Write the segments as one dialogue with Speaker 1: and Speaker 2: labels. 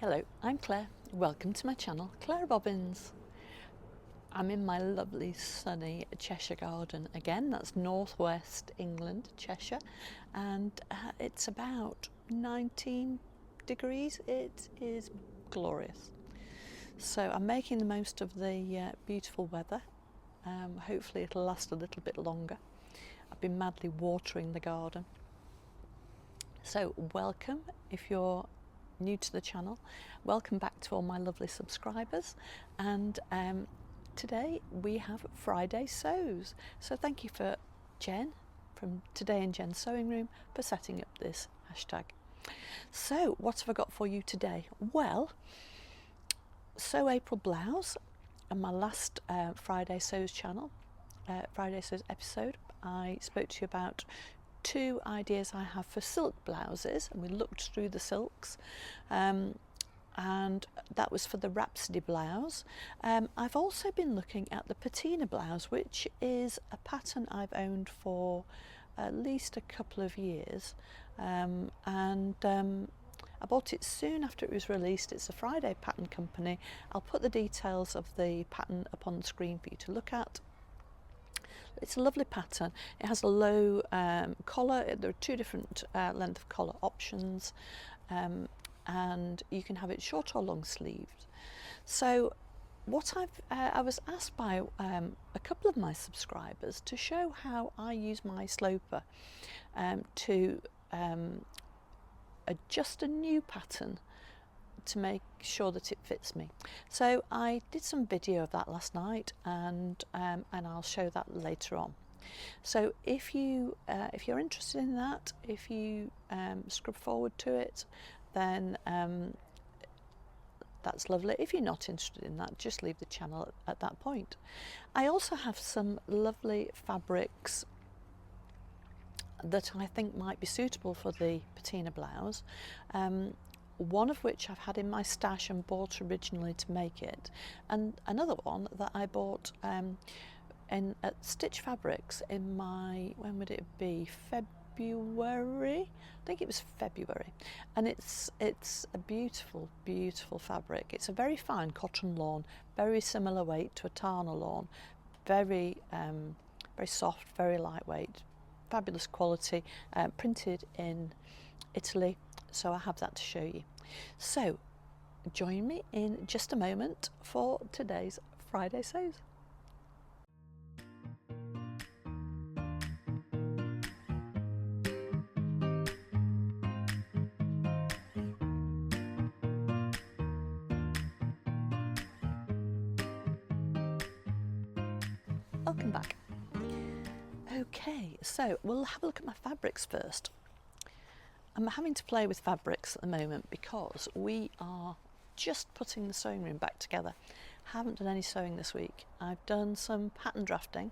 Speaker 1: Hello, I'm Claire. Welcome to my channel, Clarobobbins. I'm in my lovely sunny Cheshire garden again. That's northwest England, Cheshire, and it's about 19 degrees. It is glorious. So I'm making the most of the beautiful weather. Hopefully it'll last a little bit longer. I've been madly watering the garden. So welcome if you're new to the channel. Welcome back to all my lovely subscribers, and today we have Friday sews. So thank you for Jen from Today in Jen's Sewing Room for setting up this hashtag. So what have I got for you today? Well, Sew April blouse, and my last Friday sews channel, Friday sews episode, I spoke to you about two ideas I have for silk blouses, and we looked through the silks, and that was for the Rhapsody blouse. I've also been looking at the Patina blouse, which is a pattern I've owned for at least a couple of years, and I bought it soon after it was released. It's a Friday pattern company. I'll put the details of the pattern up on the screen for you to look at. It's a lovely pattern. It has a low collar. There are two different length of collar options, and you can have it short or long sleeved. So what I was asked by a couple of my subscribers to show how I use my sloper to adjust a new pattern to make sure that it fits me. So I did some video of that last night, and I'll show that later on. So if you're interested in that, if you scrub forward to it, then that's lovely. If you're not interested in that, just leave the channel at that point. I also have some lovely fabrics that I think might be suitable for the Patina blouse. One of which I've had in my stash and bought originally to make it, and another one that I bought at Stitch Fabrics in my, when would it be, February? I think it was February, and it's a beautiful fabric. It's a very fine cotton lawn, very similar weight to a Tana lawn, very soft, very lightweight, fabulous quality, printed in Italy. So I have that to show you. So join me in just a moment for today's Friday sews. Welcome back. Okay, so we'll have a look at my fabrics first. I'm having to play with fabrics at the moment because we are just putting the sewing room back together. Haven't done any sewing this week. I've done some pattern drafting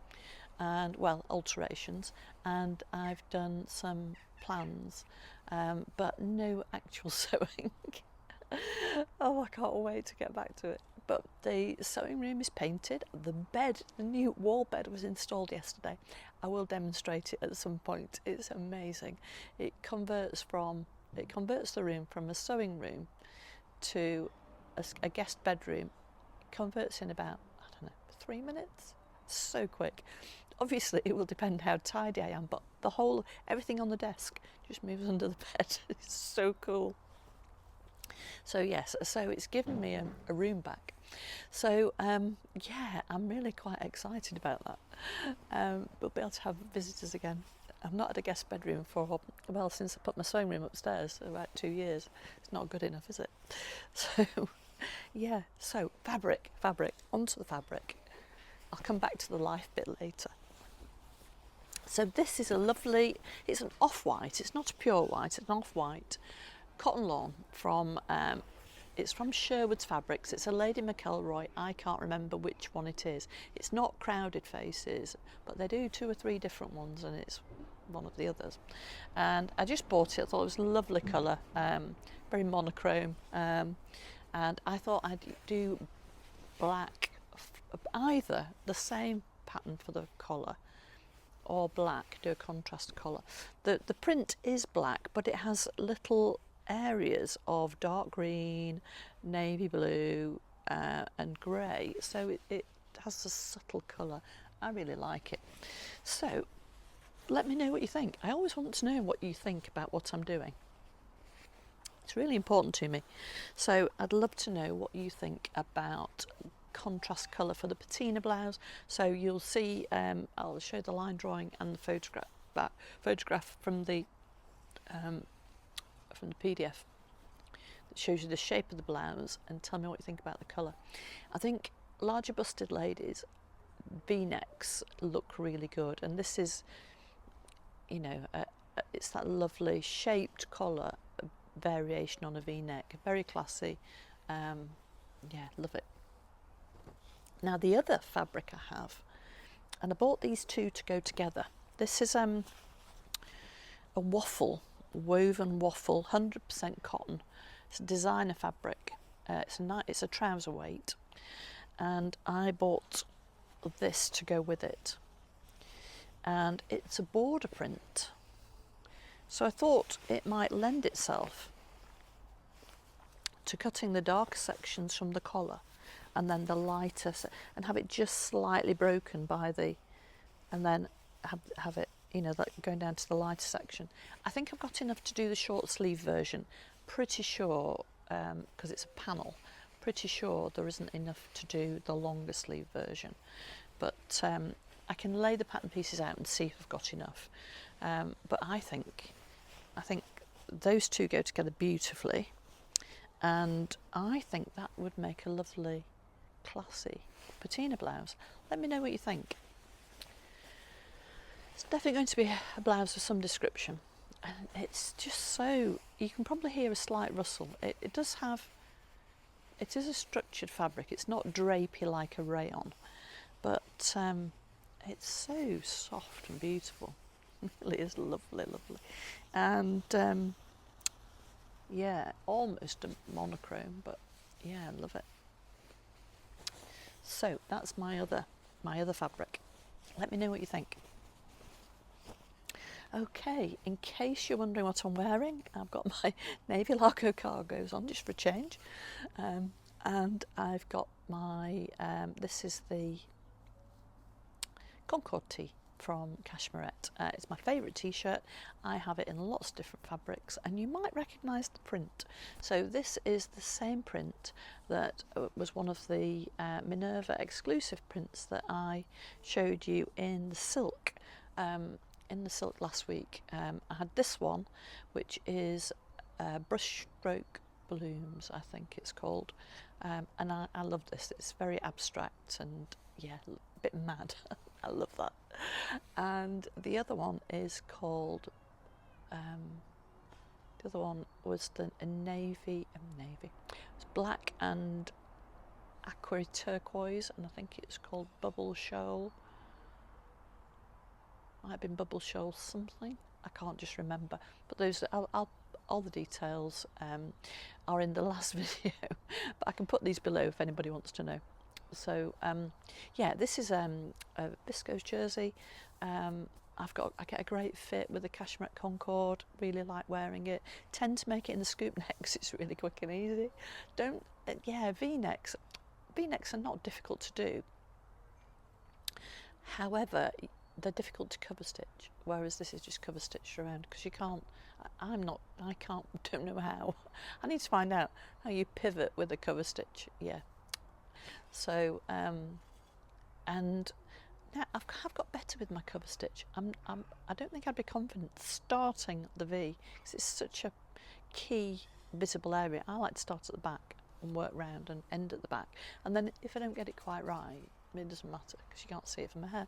Speaker 1: and, well, alterations, and I've done some plans, but no actual sewing. Oh, I can't wait to get back to it. But the sewing room is painted. The bed, the new wall bed, was installed yesterday. I will demonstrate it at some point. It's amazing. It converts the room from a sewing room to a guest bedroom. It converts in about, I don't know, 3 minutes. So quick. Obviously it will depend how tidy I am, but everything on the desk just moves under the bed. It's so cool. So yes, so it's given me a room back. So yeah, I'm really quite excited about that. We'll be able to have visitors again. I've not had a guest bedroom for, well, since I put my sewing room upstairs, about 2 years. It's not good enough, is it? So yeah, so fabric, onto the fabric. I'll come back to the life bit later. So this is a lovely, it's an off-white, it's not a pure white, it's an off-white cotton lawn from it's from Sherwood's Fabrics. It's a Lady McElroy. I can't remember which one it is. It's not Crowded Faces, but they do 2 or 3 different ones, and it's one of the others. And I just bought it. I thought it was a lovely colour, very monochrome, and I thought I'd do black, either the same pattern for the collar or black, do a contrast collar. The print is black, but it has little areas of dark green, navy blue and grey, so it has a subtle colour. I really like it. So let me know what you think. I always want to know what you think about what I'm doing. It's really important to me. So I'd love to know what you think about contrast colour for the patina blouse. So you'll see, I'll show the line drawing and the photograph from the PDF that shows you the shape of the blouse, and tell me what you think about the colour. I think larger busted ladies, V-necks look really good, and this is, you know, it's that lovely shaped collar variation on a V-neck, very classy. Yeah, love it. Now the other fabric I have, and I bought these two to go together. This is a waffle, woven waffle, 100% cotton. It's a designer fabric. It's a trouser weight, and I bought this to go with it. And it's a border print, so I thought it might lend itself to cutting the darker sections from the collar, and then the lighter, and have it just slightly broken by the, and then have it, you know, like going down to the lighter section. I think I've got enough to do the short sleeve version. Pretty sure, because it's a panel, pretty sure there isn't enough to do the longer sleeve version. But I can lay the pattern pieces out and see if I've got enough. But I think those two go together beautifully, and I think that would make a lovely, classy patina blouse. Let me know what you think. It's definitely going to be a blouse of some description, and it's just so, you can probably hear a slight rustle. It is a structured fabric. It's not drapey like a rayon, but it's so soft and beautiful. It really is lovely, lovely. And yeah, almost a monochrome, but yeah, I love it. So that's my other fabric. Let me know what you think. Okay, in case you're wondering what I'm wearing, I've got my navy Largo cargos on just for a change, and I've got my this is the Concord tee from Cashmerette. It's my favourite t-shirt. I have it in lots of different fabrics, and you might recognise the print. So this is the same print that was one of the Minerva exclusive prints that I showed you in the silk. Last week. I had this one, which is brush stroke blooms, I think it's called, and I love this. It's very abstract and yeah, a bit mad. I love that. And the other one is called, the other one was a navy, it's black and aqua turquoise, and I think it's called Bubble Shoal. Might have been Bubble Shoal something, I can't just remember, but those all the details are in the last video, but I can put these below if anybody wants to know. So yeah, this is a viscose jersey. I get a great fit with the Cashmerette Concord. Really like wearing it. Tend to make it in the scoop necks. It's really quick and easy. Yeah, V-necks are not difficult to do. However, they're difficult to cover stitch, whereas this is just cover stitched around, because you can't, don't know how. I need to find out how you pivot with a cover stitch. Yeah. So and now I've got better with my cover stitch. I don't think I'd be confident starting the V, because it's such a key visible area. I like to start at the back and work round and end at the back, and then if I don't get it quite right, it doesn't matter because you can't see it from my hair.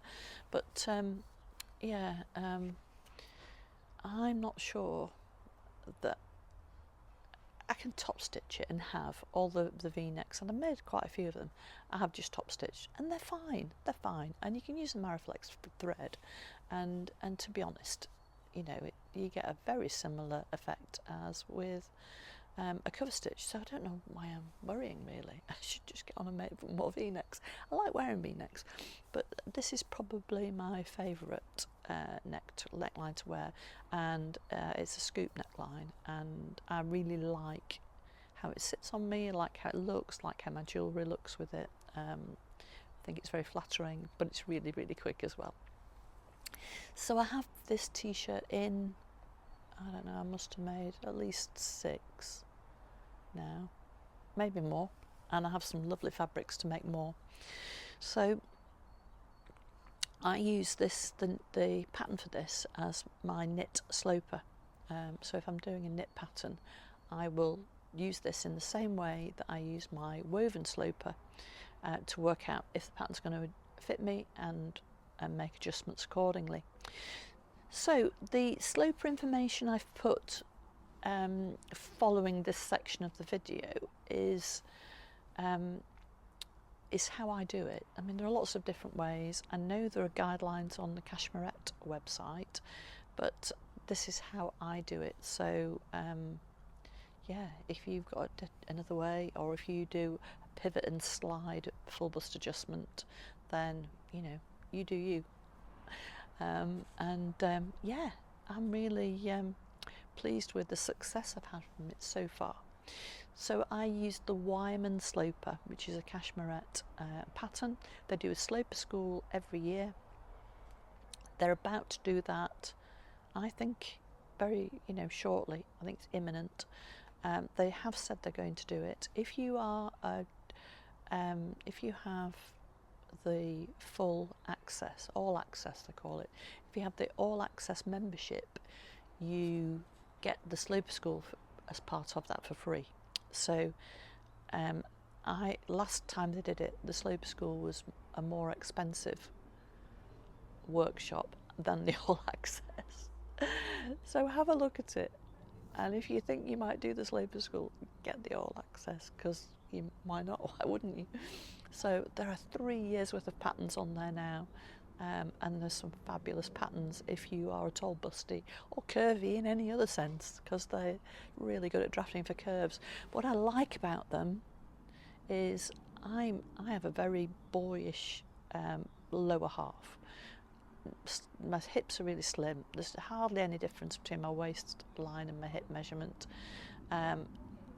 Speaker 1: But yeah, I'm not sure that I can top stitch it and have all the V-necks, and I've made quite a few of them. I have just top stitched, and they're fine, and you can use the Mariflex thread, and to be honest, you know, you get a very similar effect as with a cover stitch, so I don't know why I'm worrying really. I should just get on and make more v-necks. I like wearing v-necks, but this is probably my favourite neckline to wear, and it's a scoop neckline, and I really like how it sits on me, like how it looks, like how my jewellery looks with it. I think it's very flattering, but it's really, really quick as well. So I have this t-shirt in, I don't know, I must have made at least 6 now, maybe more, and I have some lovely fabrics to make more. So I use this, the pattern for this, as my knit sloper. So if I'm doing a knit pattern, I will use this in the same way that I use my woven sloper to work out if the pattern's going to fit me and make adjustments accordingly. So the sloper information I've put following this section of the video is how I do it. I mean, there are lots of different ways. I know there are guidelines on the Cashmerette website, but this is how I do it. So yeah, if you've got another way, or if you do a pivot and slide full bust adjustment, then you know, you do you. Yeah, I'm really pleased with the success I've had from it so far. So I used the Wyman Sloper, which is a Cashmerette pattern. They do a sloper school every year. They're about to do that, I think, very, shortly. I think it's imminent. They have said they're going to do it. If you are, if you have the full access, all access they call it, if you have the all access membership, you get the sloper school as part of that for free. So last time they did it, the sloper school was a more expensive workshop than the all access. So have a look at it, and if you think you might do the sloper school, get the all access, because why not? Why wouldn't you? So there are 3 years worth of patterns on there now, and there's some fabulous patterns if you are at all busty or curvy in any other sense, because they're really good at drafting for curves. What I like about them is I have a very boyish lower half. My hips are really slim. There's hardly any difference between my waistline and my hip measurement,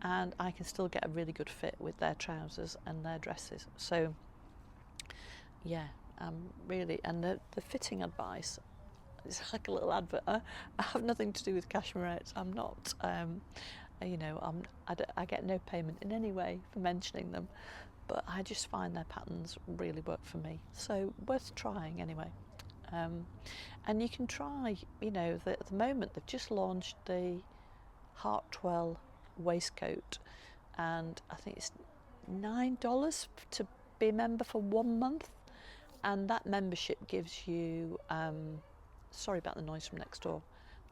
Speaker 1: and I can still get a really good fit with their trousers and their dresses. So yeah, really, and the fitting advice, it's like a little advert. I have nothing to do with Cashmerette. I'm not, I get no payment in any way for mentioning them, but I just find their patterns really work for me. So worth trying anyway. And you can try, at the moment they've just launched the Hartwell waistcoat, and I think it's $9 to be a member for 1 month, and that membership gives you sorry about the noise from next door,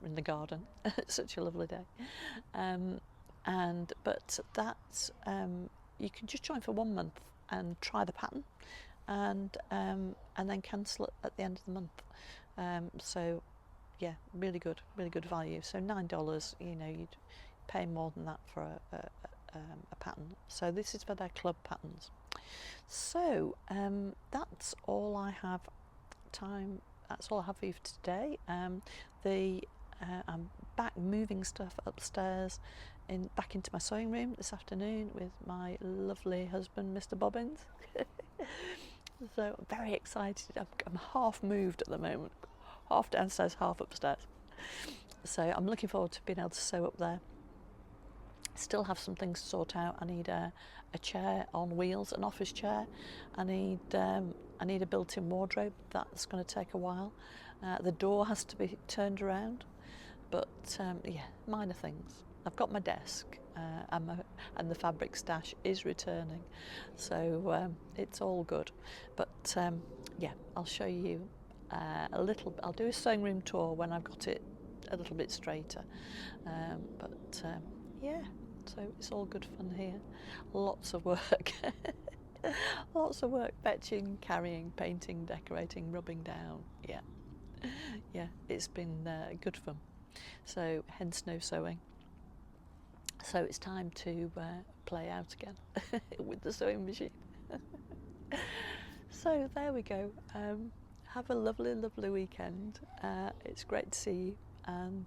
Speaker 1: we're in the garden. It's such a lovely day. But that's you can just join for 1 month and try the pattern, and then cancel it at the end of the month. So yeah, really good value. So $9, you'd pay more than that for a pattern. So this is for their club patterns. So that's all I have that's all I have for you for today. I'm back moving stuff upstairs back into my sewing room this afternoon with my lovely husband, Mr. Bobbins. So I'm very excited. I'm half moved at the moment, half downstairs, half upstairs. So I'm looking forward to being able to sew up there. Still have some things to sort out. I need a chair on wheels, an office chair. I need a built-in wardrobe. That's going to take a while. The door has to be turned around, but yeah, minor things. I've got my desk, and the fabric stash is returning, so it's all good. But yeah, I'll show you a little. I'll do a sewing room tour when I've got it a little bit straighter. Yeah, so it's all good fun here. Lots of work. Lots of work, fetching, carrying, painting, decorating, rubbing down. Yeah, it's been good fun. So hence no sewing. So it's time to play out again with the sewing machine. So there we go. Have a lovely, lovely weekend. It's great to see you, and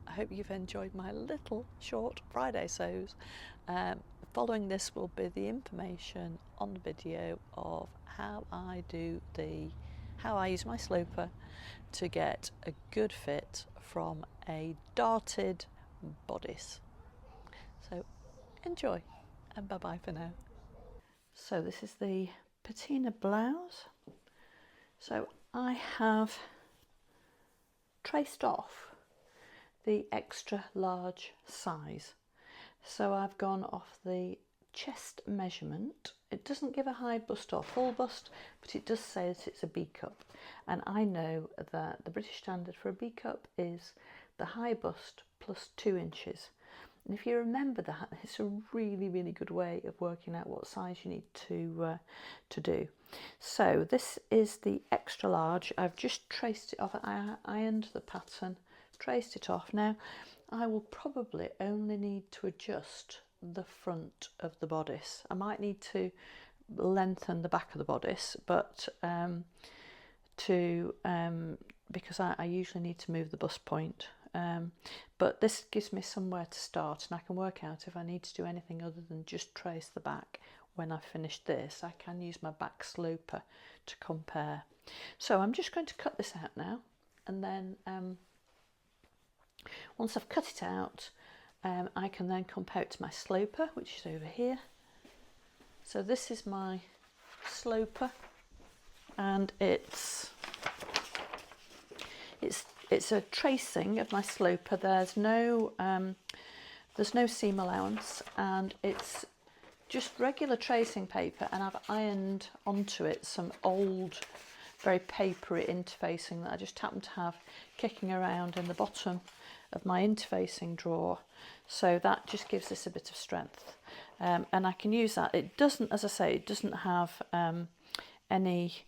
Speaker 1: I hope you've enjoyed my little short Friday sews. Following this will be the information on the video of how I use my sloper to get a good fit from a darted bodice. So enjoy, and bye bye for now. So this is the Patina blouse. So I have traced off the extra large size. So I've gone off the chest measurement. It doesn't give a high bust or full bust, but it does say that it's a B cup. And I know that the British standard for a B cup is the high bust plus 2 inches. And if you remember that, it's a really, really good way of working out what size you need to do. So this is the extra large. I've just traced it off. I ironed the pattern, traced it off. Now, I will probably only need to adjust the front of the bodice. I might need to lengthen the back of the bodice, but because I usually need to move the bust point. But this gives me somewhere to start, and I can work out if I need to do anything other than just trace the back. When I've finished this, I can use my back sloper to compare. So I'm just going to cut this out now, and then once I've cut it out, I can then compare it to my sloper, which is over here. So this is my sloper, and it's a tracing of my sloper. There's no seam allowance, and it's just regular tracing paper, and I've ironed onto it some old, very papery interfacing that I just happen to have kicking around in the bottom of my interfacing drawer. So that just gives this a bit of strength, and I can use that. It doesn't, as I say, it doesn't have any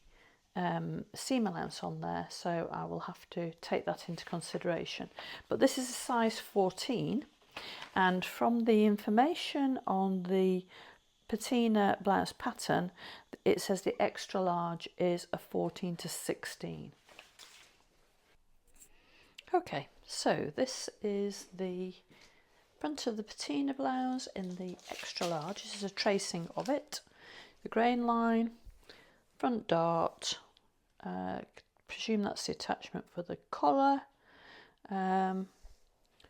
Speaker 1: seam allowance on there, so I will have to take that into consideration. But this is a size 14, and from the information on the Patina blouse pattern, it says the extra large is a 14 to 16. Okay, so this is the front of the Patina blouse in the extra large. This is a tracing of it. The grain line, front dart, presume that's the attachment for the collar,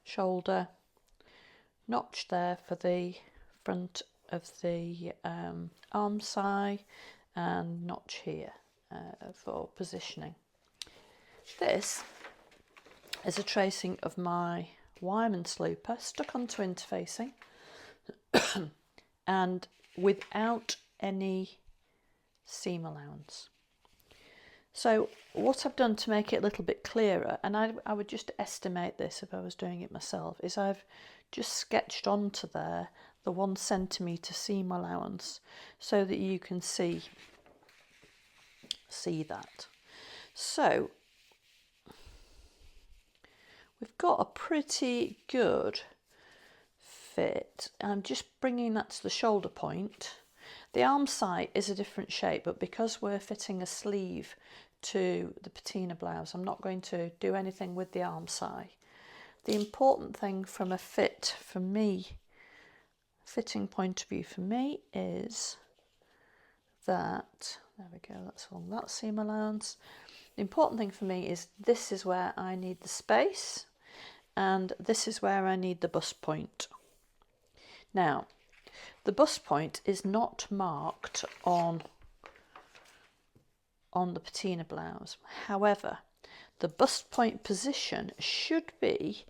Speaker 1: shoulder, notch there for the front of the arm side, and notch here for positioning. This is a tracing of my Wyman sloper stuck onto interfacing and without any seam allowance. So what I've done to make it a little bit clearer, and I would just estimate this if I was doing it myself, is I've just sketched onto there the 1 centimetre seam allowance so that you can see that. So we've got a pretty good fit. I'm just bringing that to the shoulder point. The arm side is a different shape, but because we're fitting a sleeve to the Patina blouse, I'm not going to do anything with the arm side. The important thing from a fit for me, fitting point of view for me, is that, there we go, that's along that seam allowance. The important thing for me is this is where I need the space, and this is where I need the bust point. Now, the bust point is not marked on the Patina blouse. However, the bust point position should be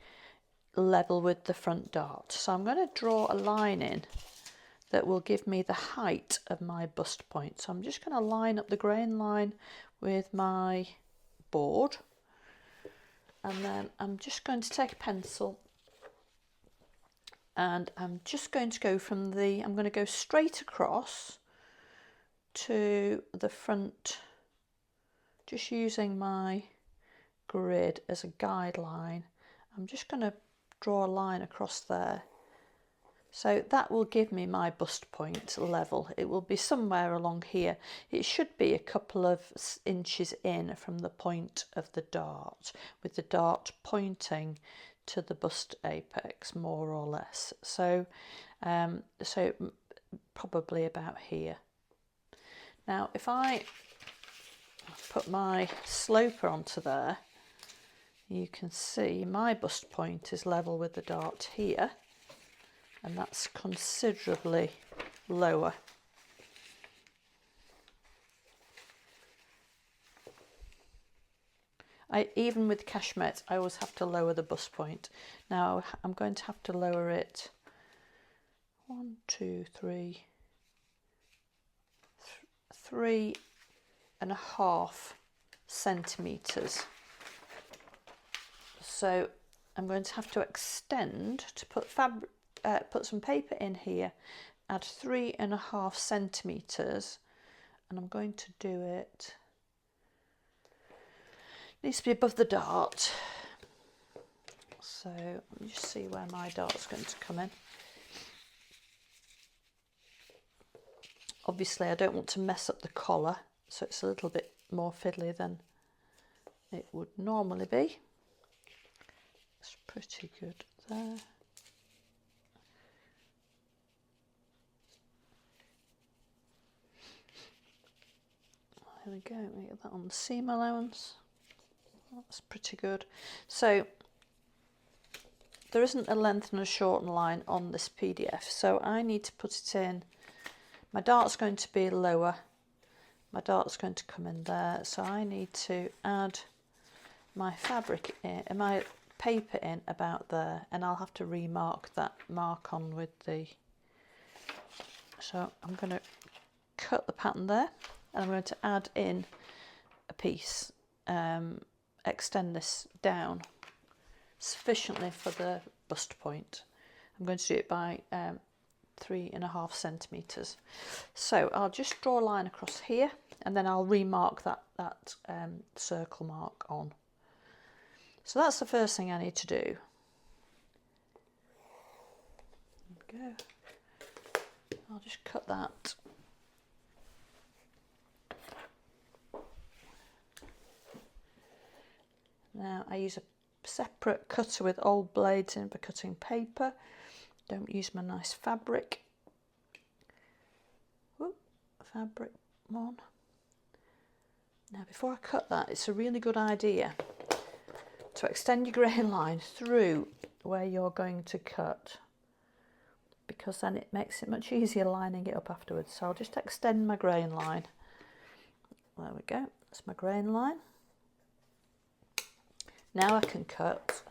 Speaker 1: level with the front dart. So I'm going to draw a line in that will give me the height of my bust point. So I'm just going to line up the grain line with my board, and then I'm just going to take a pencil, and I'm just going to go from I'm going to go straight across to the front, just using my grid as a guideline. I'm just going to draw a line across there, So that will give me my bust point level. It will be somewhere along here. It should be a couple of inches in from the point of the dart, with the dart pointing to the bust apex, more or less. So, so probably about here. Now, if I put my sloper onto there, you can see my bust point is level with the dart here, and that's considerably lower. Even with cashmere, I always have to lower the bust point. Now I'm going to have to lower it 3.5 centimeters. So I'm going to have to extend to put some paper in here, add 3.5 centimeters, and I'm going to do it. It needs to be above the dart. So let me just see where my dart's going to come in. Obviously I don't want to mess up the collar, so it's a little bit more fiddly than it would normally be. It's pretty good there. There we go, make that on the seam allowance. That's pretty good. So there isn't a length and a shorten line on this PDF, so I need to put it in. My dart's going to be lower, my dart's going to come in there, so I need to add my fabric in, my paper in about there, and I'll have to remark that mark on with the, so I'm going to cut the pattern there, and I'm going to add in a piece, extend this down sufficiently for the bust point. I'm going to do it by 3.5 centimeters. So I'll just draw a line across here, and then I'll remark that circle mark on. So that's the first thing I need to do. There we go. I'll just cut that. Now I use a separate cutter with old blades in for cutting paper. Don't use my nice fabric. Whoop, fabric one. Now before I cut that, it's a really good idea to extend your grain line through where you're going to cut, because then it makes it much easier lining it up afterwards. So I'll just extend my grain line. There we go, that's my grain line. Now I can cut.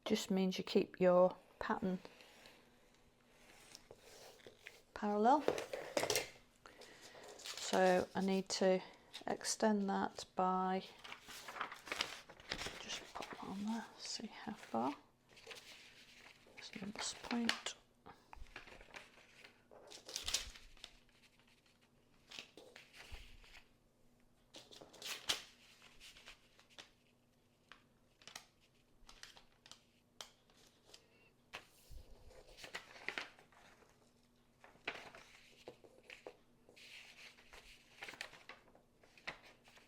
Speaker 1: Just means you keep your pattern parallel. So I need to extend that by, just pop that on there, see how far. That's the bust point.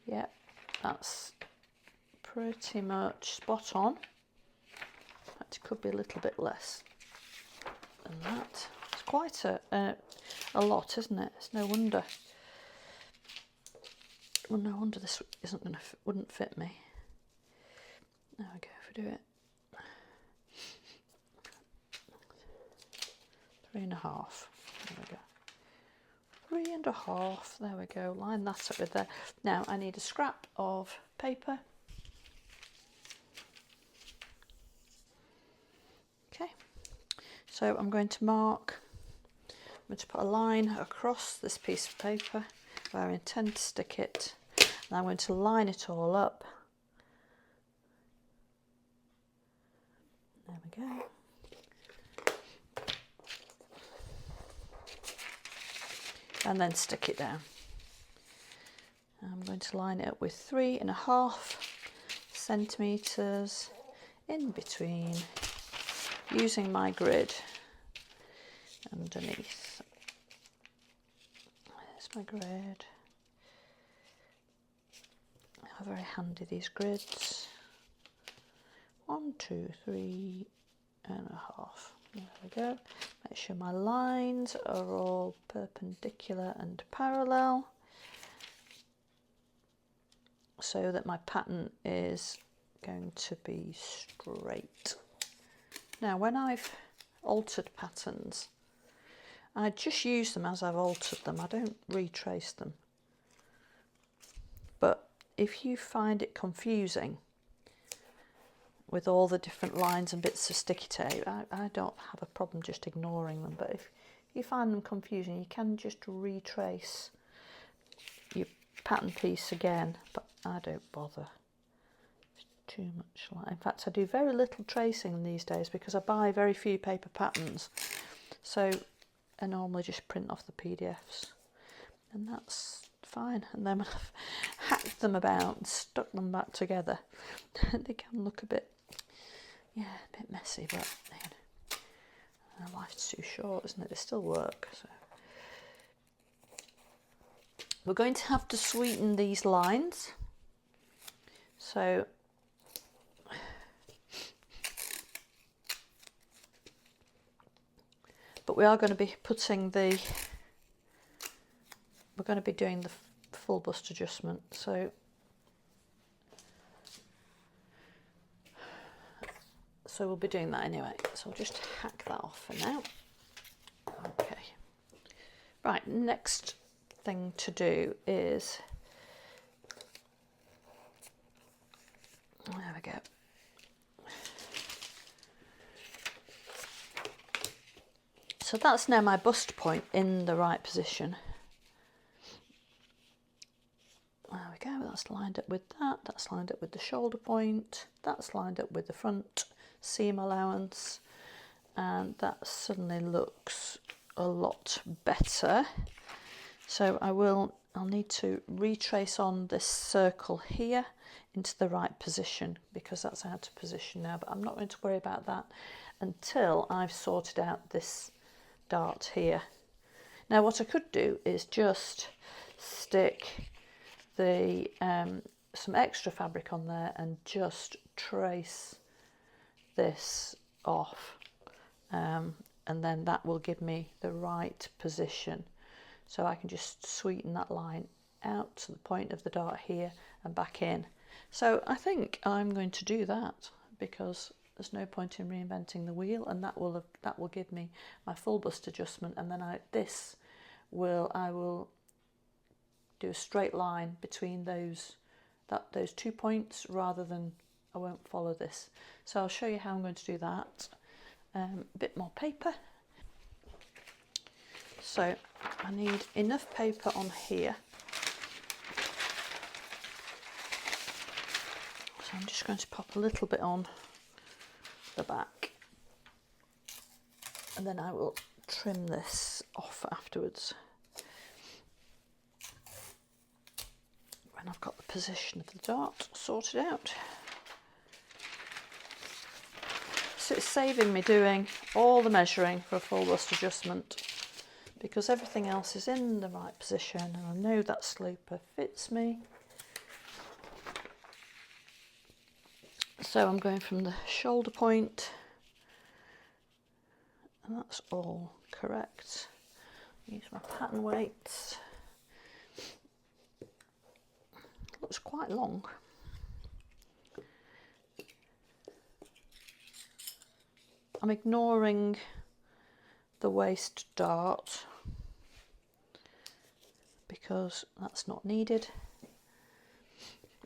Speaker 1: Yeah, that's pretty much spot on. It could be a little bit less than that. It's quite a lot, isn't it? It's no wonder. Well, no wonder this wouldn't fit me. There we go. If we do it 3.5. There we go. 3.5, there we go, line that up with there. Now I need a scrap of paper. Okay, so I'm going to mark, I'm going to put a line across this piece of paper where I intend to stick it, and I'm going to line it all up. There we go. And then stick it down. I'm going to line it up with 3.5 centimetres in between, using my grid underneath. There's my grid. How very handy these grids. 1, 2, 3 and a half. There we go. Make sure my lines are all perpendicular and parallel, so that my pattern is going to be straight. Now, when I've altered patterns, I just use them as I've altered them. I don't retrace them. But if you find it confusing with all the different lines and bits of sticky tape, I don't have a problem just ignoring them. But if you find them confusing, you can just retrace your pattern piece again, but I don't bother. It's too much line. In fact, I do very little tracing these days because I buy very few paper patterns, so I normally just print off the PDFs, and that's fine. And then when I've hacked them about and stuck them back together, they can look a bit, yeah, a bit messy, but you know, life's too short, isn't it? They still work. So we're going to have to sweeten these lines. So but we are going to be putting the, we're going to be doing the full bust adjustment. So we'll be doing that anyway. So I'll just hack that off for now. Okay. Right, next thing to do is, there we go. So that's now my bust point in the right position. There we go, that's lined up with that, that's lined up with the shoulder point, that's lined up with the front seam allowance, and that suddenly looks a lot better. So I'll need to retrace on this circle here into the right position, because that's out of position now, but I'm not going to worry about that until I've sorted out this dart here. Now what I could do is just stick the some extra fabric on there and just trace this off, and then that will give me the right position, so I can just sweeten that line out to the point of the dart here and back in. So I think I'm going to do that, because there's no point in reinventing the wheel, and that will give me my full bust adjustment, and then I will do a straight line between those 2 points, rather than, I won't follow this. So I'll show you how I'm going to do that. A bit more paper. So I need enough paper on here. So I'm just going to pop a little bit on the back, and then I will trim this off afterwards when I've got the position of the dart sorted out. So it's saving me doing all the measuring for a full bust adjustment, because everything else is in the right position, and I know that sloper fits me. So I'm going from the shoulder point, and that's all correct. Use my pattern weights. Looks quite long. I'm ignoring the waist dart because that's not needed.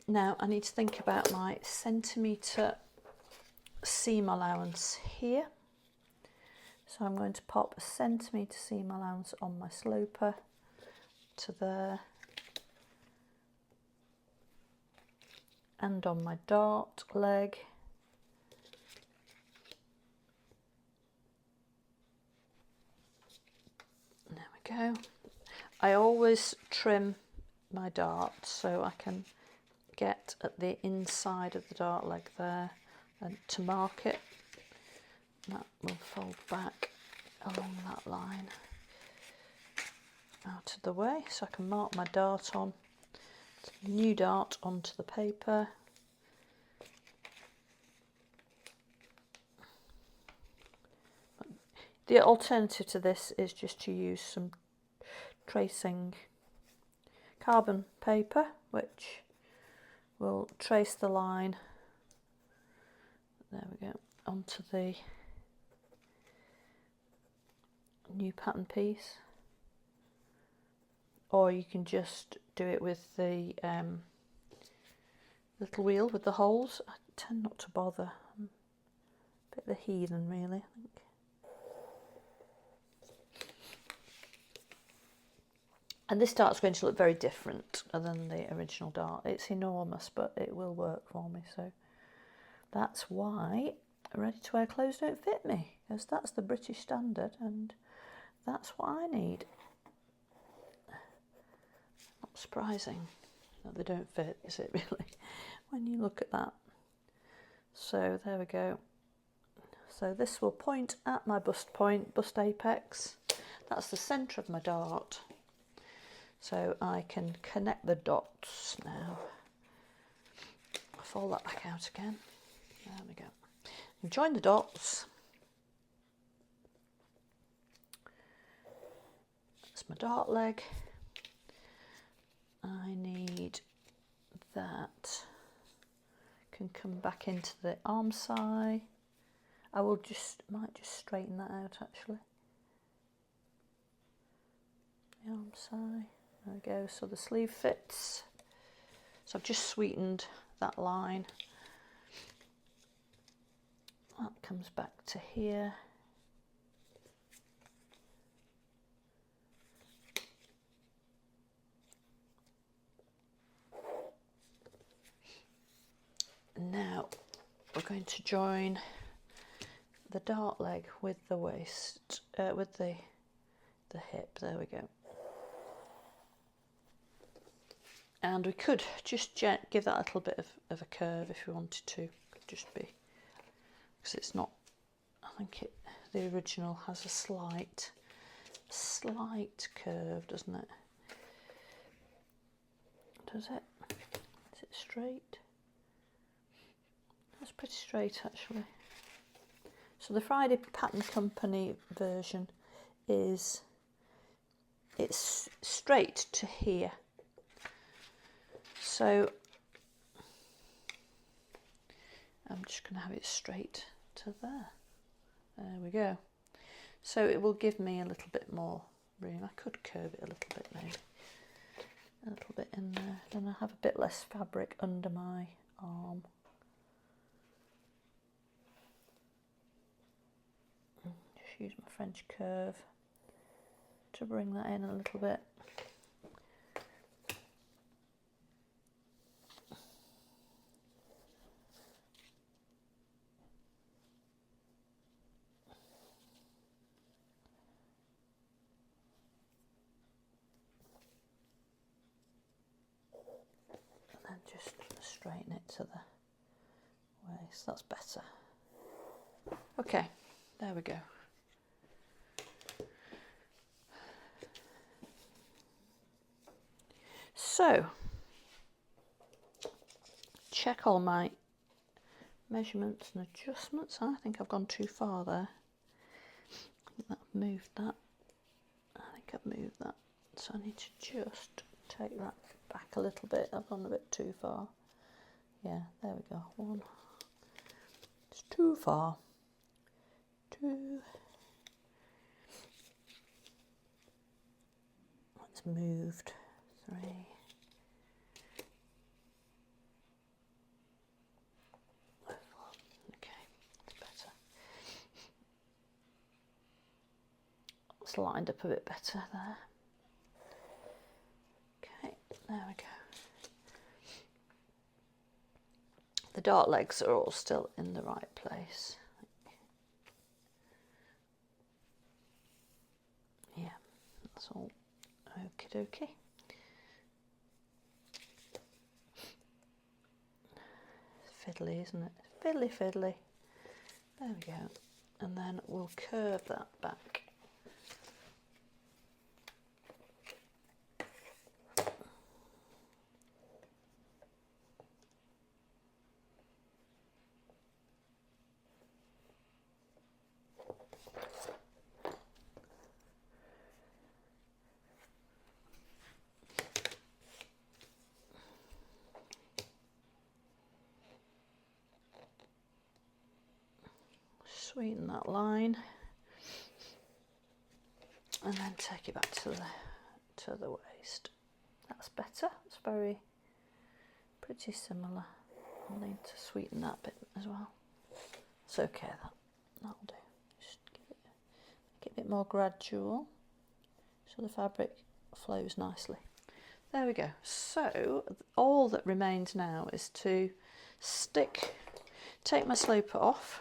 Speaker 1: Now I need to think about my centimetre seam allowance here. So I'm going to pop a centimetre seam allowance on my sloper to there, and on my dart leg. There we go. I always trim my dart so I can get at the inside of the dart leg there and to mark it. That will fold back along that line out of the way, so I can mark my dart on, new dart onto the paper. The alternative to this is just to use some tracing carbon paper, which will trace the line, there we go, onto the new pattern piece. Or you can just do it with the little wheel with the holes. I tend not to bother. I'm a bit of a heathen really, I think. And this dart's going to look very different than the original dart. It's enormous, but it will work for me. So that's why ready-to-wear clothes don't fit me, because that's the British standard and that's what I need. Not surprising that they don't fit, is it really, when you look at that? So there we go. So this will point at my bust point, bust apex. That's the centre of my dart. So I can connect the dots now. I'll fold that back out again. There we go. And join the dots. That's my dart leg. I need that. Can come back into the arm side. I will might just straighten that out actually. The arm side. There we go, so the sleeve fits. So I've just sweetened that line. That comes back to here. Now we're going to join the dart leg with the waist, with the hip. There we go. And we could just give that a little bit of a curve if we wanted to. Could just be, because it's not, I think the original has a slight curve, doesn't it? Does it? Is it straight? That's pretty straight actually. So the Friday Pattern Company version it's straight to here. So I'm just going to have it straight to there. There we go. So it will give me a little bit more room. I could curve it a little bit maybe. A little bit in there. Then I have a bit less fabric under my arm. Just use my French curve to bring that in a little bit. And just straighten it to the waist. That's better. Okay, there we go. So, check all my measurements and adjustments. I think I've gone too far there. I think I've moved that. So I need to just take that back a little bit. I've gone a bit too far. Yeah, there we go. One. It's too far. Two. That's moved. Three. Okay, that's better. It's lined up a bit better there. Okay, there we go. The dart legs are all still in the right place. Yeah, that's all okie dokie. fiddly, isn't it? Fiddly, fiddly. There we go. And then we'll curve that back. Sweeten that line, and then take it back to the waist. That's better. It's pretty similar. I'll need to sweeten that bit as well. It's okay, that'll do. Just make it a bit more gradual so the fabric flows nicely. There we go. So all that remains now is to take my sloper off.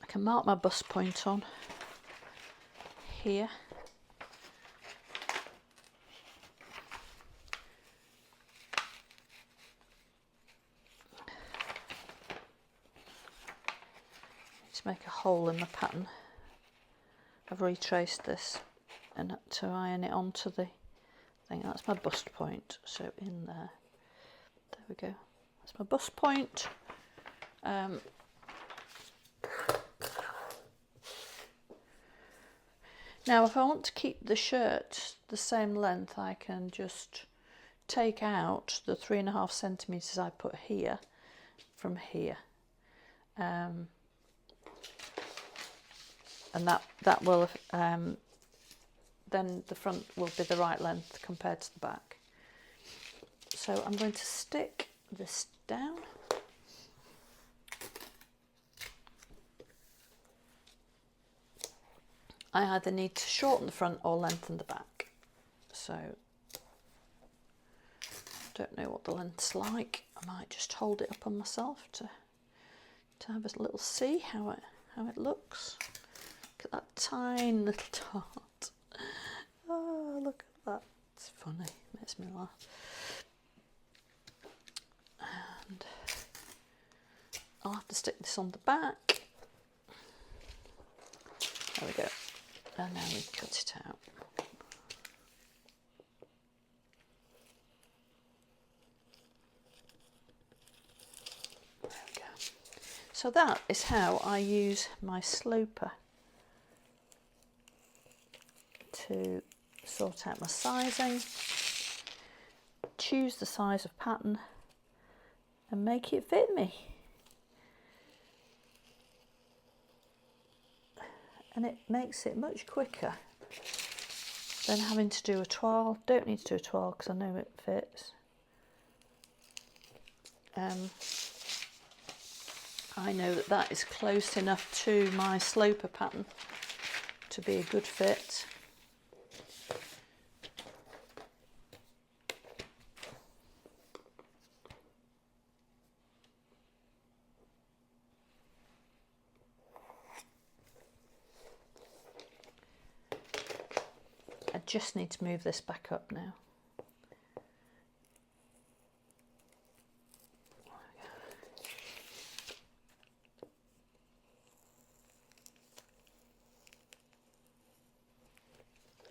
Speaker 1: I can mark my bust point on here. To make a hole in the pattern, I've retraced this and to iron it onto the thing. That's my bust point, so in there we go. That's my bust point. Now if I want to keep the shirt the same length, I can just take out the 3.5 centimetres I put here from here, and that will then the front will be the right length compared to the back. So I'm going to stick this down. I either need to shorten the front or lengthen the back. So I don't know what the length's like. I might just hold it up on myself to have a little see how it looks. Look at that tiny little dot. Oh, look at that. It's funny. Makes me laugh. And I'll have to stick this on the back. There we go. And now we cut it out. There we go. So that is how I use my sloper to sort out my sizing, choose the size of pattern and make it fit me. And it makes it much quicker than having to do a toile. Don't need to do a toile because I know it fits. I know that is close enough to my sloper pattern to be a good fit. I just need to move this back up now.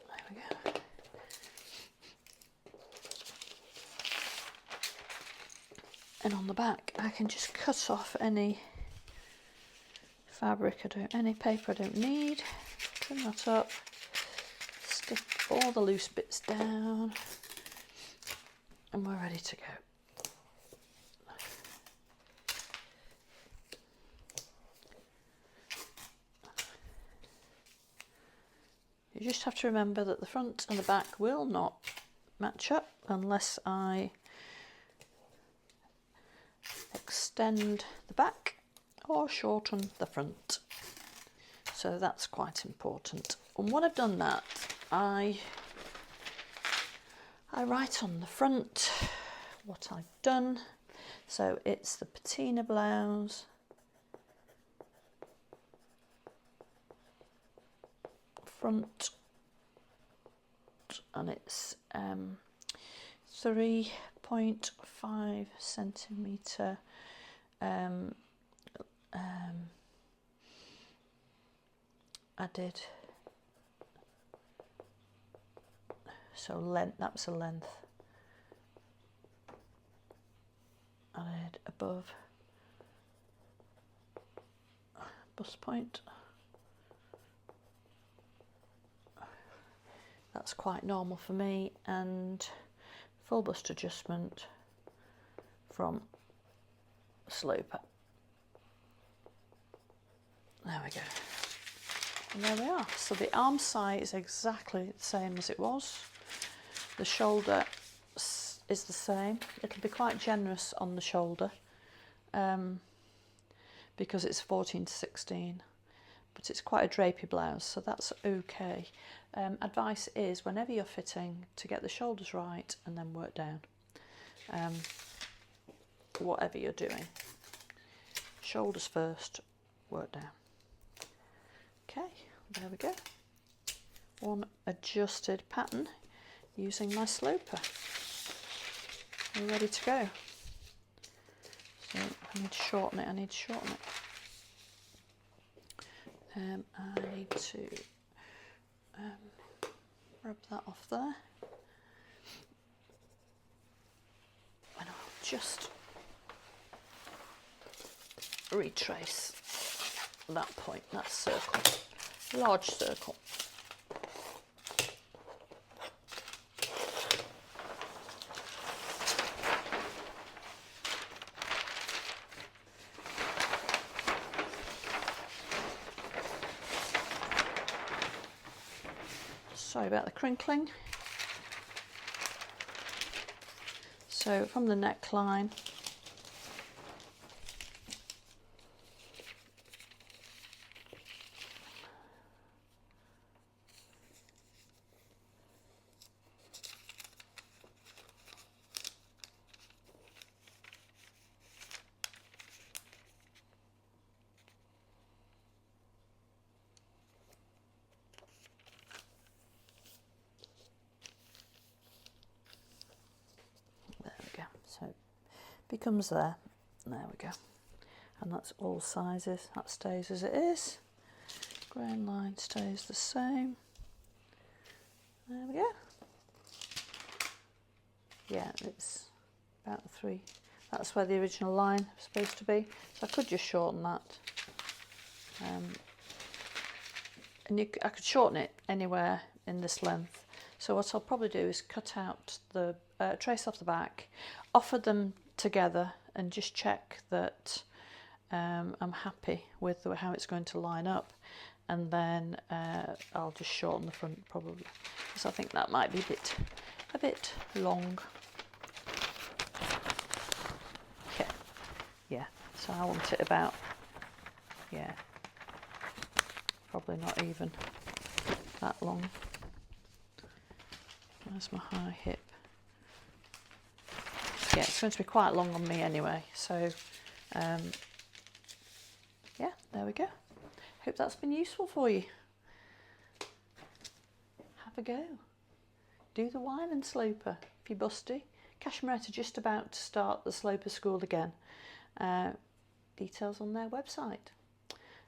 Speaker 1: There we go. And on the back I can just cut off any fabric any paper I don't need, trim that up, stick all the loose bits down, and we're ready to go. You just have to remember that the front and the back will not match up unless I extend the back or shorten the front. So that's quite important. And when I've done that, I write on the front what I've done. So it's the Patina blouse, front, and it's 3.5 0.5 centimetre added, so length, that's a length added above bust point. That's quite normal for me, and full bust adjustment from sloper. There we go. And there we are. So the arm side is exactly the same as it was. The shoulder is the same. It'll be quite generous on the shoulder because it's 14 to 16, but it's quite a drapey blouse, so that's okay. Advice is, whenever you're fitting, to get the shoulders right and then work down. Whatever you're doing, shoulders first, work down. Okay, there we go. One adjusted pattern using my sloper. We're ready to go. So I need to shorten it, I need to rub that off there. And I'll just retrace that point, that circle, large circle. Sorry about the crinkling. So from the neckline, so it becomes there we go, and that's all sizes, that stays as it is, grain line stays the same, there we go. Yeah, it's about 3, that's where the original line was supposed to be, so I could just shorten that, and I could shorten it anywhere in this length. So what I'll probably do is cut out the trace off the back, offer them together, and just check that I'm happy with how it's going to line up, and then I'll just shorten the front probably, because I think that might be a bit long. Okay, yeah. So I want it about, yeah, probably not even that long. There's my high hip. Yeah, it's going to be quite long on me anyway, so yeah, there we go. Hope that's been useful for you. Have a go. Do the wine and sloper if you're busty. Cashmerette are just about to start the sloper school again. Details on their website.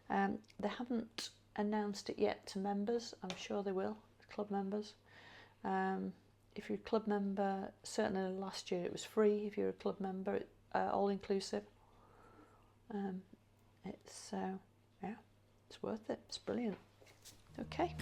Speaker 1: They haven't announced it yet to members. I'm sure they will, club members. If you're a club member, certainly last year it was free. If you're a club member, all inclusive. It's yeah, it's worth it. It's brilliant. Okay.